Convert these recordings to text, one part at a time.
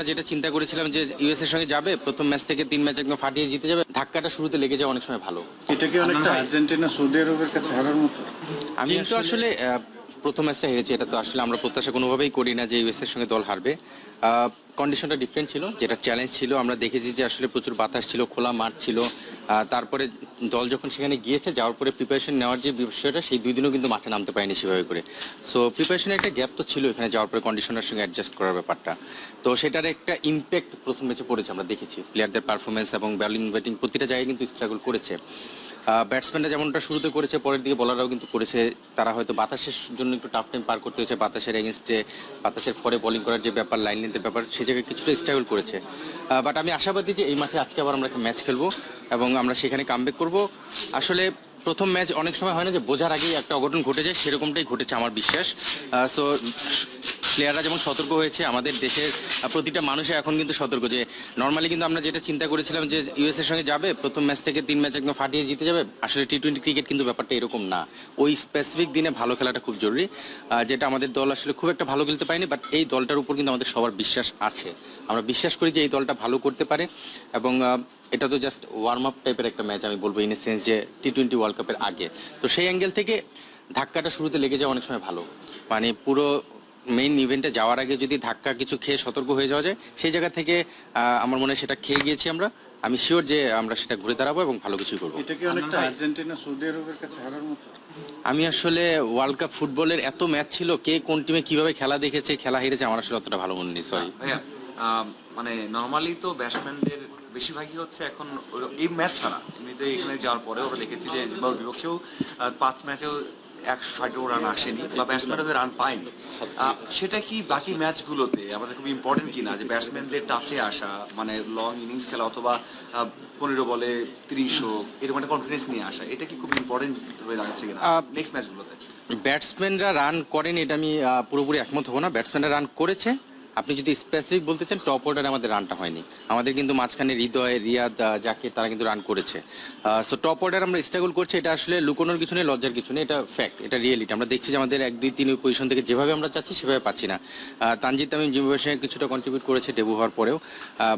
যেটা চিন্তা করেছিলাম যে ইউএস এর সঙ্গে যাবে, প্রথম ম্যাচ থেকে 3 ম্যাচ একদম ফাটিয়ে জিতে যাবে, ধাক্কাটা শুরুতে লেগে যায় অনেক সময় ভালো। এটা কি অনেকটা আর্জেন্টিনা সৌদি আরবের কাছে হারার মতো? আমি কিন্তু আসলে প্রথম ম্যাচটা হেরেছি, এটা তো আসলে আমরা প্রত্যাশা কোনোভাবেই করি না যে ইউএস এর সঙ্গে দল হারবে। কন্ডিশনটা ডিফারেন্ট ছিল, যেটা চ্যালেঞ্জ ছিল। আমরা দেখেছি যে আসলে প্রচুর বাতাস ছিল, খোলা মাঠ ছিল। তারপরে দল যখন সেখানে গিয়েছে, যাওয়ার পরে প্রিপারেশন নেওয়ার যে বিষয়টা, সেই 2 দিনও কিন্তু মাঠে নামতে পারেনি সেভাবে করে। সো প্রিপারেশনের একটা গ্যাপ তো ছিল এখানে যাওয়ার পরে কন্ডিশনের সঙ্গে অ্যাডজাস্ট করার ব্যাপারটা। তো সেটার একটা ইম্প্যাক্ট প্রথম ম্যাচে পড়েছে, আমরা দেখেছি প্লেয়ারদের পারফরমেন্স এবং বোলিং ব্যাটিং প্রতিটা জায়গায় কিন্তু স্ট্রাগল করেছে। ব্যাটসম্যানরা যেমনটা শুরুতে করেছে, পরের দিকে বলাররাও কিন্তু করেছে। তারা হয়তো বাতাসের জন্য একটু টাফ টাইম পার করতে হয়েছে, বাতাসের এগেনস্টে, বাতাসের পরে বোলিং করার যে ব্যাপার, লাইন লেন্থের ব্যাপার, সে জায়গায় কিছুটা স্ট্রাগল করেছে। বাট আমি আশাবাদী যে এই মাঠে আজকে আবার আমরা একটা ম্যাচ খেলবো এবং আমরা সেখানে কামব্যাক করবো। আসলে প্রথম ম্যাচ অনেক সময় হয় না যে বোঝার আগেই একটা অঘটন ঘটে যায়, সেরকমটাই ঘটেছে আমার বিশ্বাস। সো প্লেয়াররা যেমন সতর্ক হয়েছে, আমাদের দেশের প্রতিটা মানুষে এখন কিন্তু সতর্ক। যে নর্মালি কিন্তু আমরা যেটা চিন্তা করেছিলাম যে ইউএস এর সঙ্গে যাবে, প্রথম ম্যাচ থেকে 3 ম্যাচ একদম ফাটিয়ে জিতে যাবে, আসলে টি-20 ক্রিকেট কিন্তু ব্যাপারটা এরকম না। ওই স্পেসিফিক দিনে ভালো খেলাটা খুব জরুরি, যেটা আমাদের দল আসলে খুব একটা ভালো খেলতে পারেনি। বাট এই দলটার উপর কিন্তু আমাদের সবার বিশ্বাস আছে। আমরা বিশ্বাস করি যে এই দলটা ভালো করতে পারে এবং এটা তো জাস্ট ওয়ার্ম আপ টাইপের একটা ম্যাচ আমি বলবো, ইন এ সেন্স যে টি-20 ওয়ার্ল্ড কাপের আগে। তো সেই অ্যাঙ্গেল থেকে ধাক্কাটা শুরুতে লেগে যাওয়া অনেক সময় ভালো। মানে পুরো মেইন ইভেন্টে যাওয়ার আগে যদি ধাক্কা কিছু খেয়ে সতর্ক হয়ে যাওয়া যায়, সেই জায়গা থেকে আমার মনে হয় সেটা খেয়ে গিয়েছি আমরা। আমি শিওর যে আমরা সেটা ঘুরে দাঁড়াবো এবং ভালো কিছু করবো। এটা কি অনেকটা আর্জেন্টিনা সৌদি আরবের কাছে হারার মতো? আমি আসলে ওয়ার্ল্ড কাপ ফুটবলের এত ম্যাচ ছিল, কে কোন টিমে কিভাবে খেলা দেখেছে, খেলা হেরেছে, আমার আসলে অতটা ভালো মনে নেই, সরি ভাইয়া। মানে নর্মালি তো ব্যাটসম্যানদের বেশিরভাগই হচ্ছে এখন এই ম্যাচ ছাড়া এমনিতে এখানে যাওয়ার পরে ওরা দেখেছি যে জিম্বাবুয়ের বিপক্ষেও 5 ম্যাচেও 160 রান আসেনি বা ব্যাটসম্যানরা রান পায়নি। সেটা কি বাকি ম্যাচগুলোতে আমাদের খুব ইম্পর্টেন্ট কিনা যে ব্যাটসম্যানদের টাচে আসা, মানে লং ইনিংস খেলা অথবা 15 বলে 30 হোক, এরকম একটা কনফিডেন্স নিয়ে আসা, এটা কি খুব ইম্পর্টেন্ট হয়ে দাঁড়াচ্ছে কিনা নেক্সট ম্যাচগুলোতে? ব্যাটসম্যানরা রান করেনি এটা আমি পুরোপুরি একমত হবো না। ব্যাটসম্যানরা রান করেছে। আপনি যদি স্পেসিফিক বলতে চান, টপ অর্ডারে আমাদের রানটা হয়নি। আমাদের কিন্তু মাঝখানে হৃদয়, রিয়াদ, জাকির, তারা কিন্তু রান করেছে। সো টপ অর্ডার আমরা স্ট্রাগল করছি, এটা আসলে লুকোনোর কিছু নেই, লজ্জার কিছু নেই, এটা ফ্যাক্ট, এটা রিয়েলিটি। আমরা দেখছি যে আমাদের 1, 2, 3 ওই পজিশন থেকে যেভাবে আমরা চাচ্ছি সেভাবে পাচ্ছি না। তানজিদ তামিম জিম্বাবুয়ের সঙ্গে কিছুটা কন্ট্রিবিউট করেছে ডেবু হওয়ার পরেও,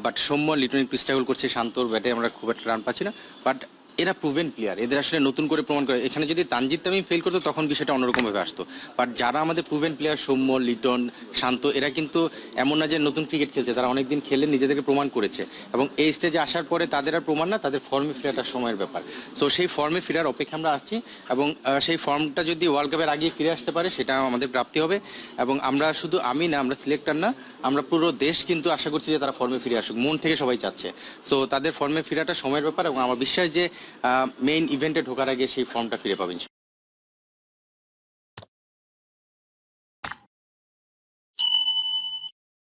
বাট সৌম্য লিটন একটু স্ট্রাগল করছে, শান্তর ব্যাটে আমরা খুব একটা রান পাচ্ছি না। বাট এরা প্রুভেন প্লেয়ার, এদের আসলে নতুন করে প্রমাণ করে। এখানে যদি তানজিদ তামিম ফেল করতো তখন বিষয়টা অন্যরকমভাবে আসতো। বাট যারা আমাদের প্রুভেন প্লেয়ার, সৌম্য, লিটন, শান্ত, এরা কিন্তু এমন না যে নতুন ক্রিকেট খেলছে, তারা অনেকদিন খেলে নিজেদেরকে প্রমাণ করেছে এবং এই স্টেজে আসার পরে তাদের আর প্রমাণ না, তাদের ফর্মে ফেরাটা সময়ের ব্যাপার। সো সেই ফর্মে ফেরার অপেক্ষা আমরা আছি এবং সেই ফর্মটা যদি ওয়ার্ল্ড কাপের আগে ফিরে আসতে পারে সেটা আমাদের প্রাপ্তি হবে। এবং আমরা শুধু আমি না, আমরা সিলেক্টর না, আমরা পুরো দেশ কিন্তু আশা করছি যে তারা ফর্মে ফিরে আসুক, মন থেকে সবাই চাচ্ছে। সো তাদের ফর্মে ফেরাটা সময়ের ব্যাপার এবং আমার বিশ্বাস যে মেইন ইভেন্টে ঢোকার আগে সেই ফর্মটা ফিরে পাবেন।